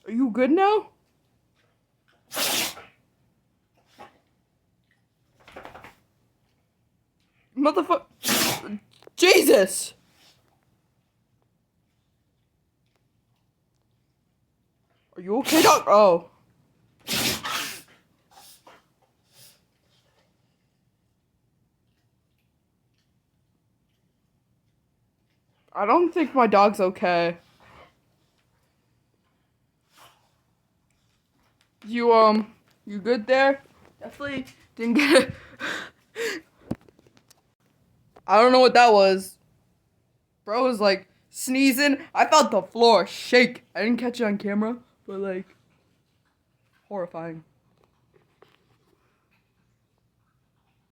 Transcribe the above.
Are you good now? Motherfucker. Jesus! Are you okay, dog? Oh. I don't think my dog's okay. You good there? Definitely didn't get it. I don't know what that was. Bro was like sneezing. I felt the floor shake. I didn't catch it on camera, but like horrifying.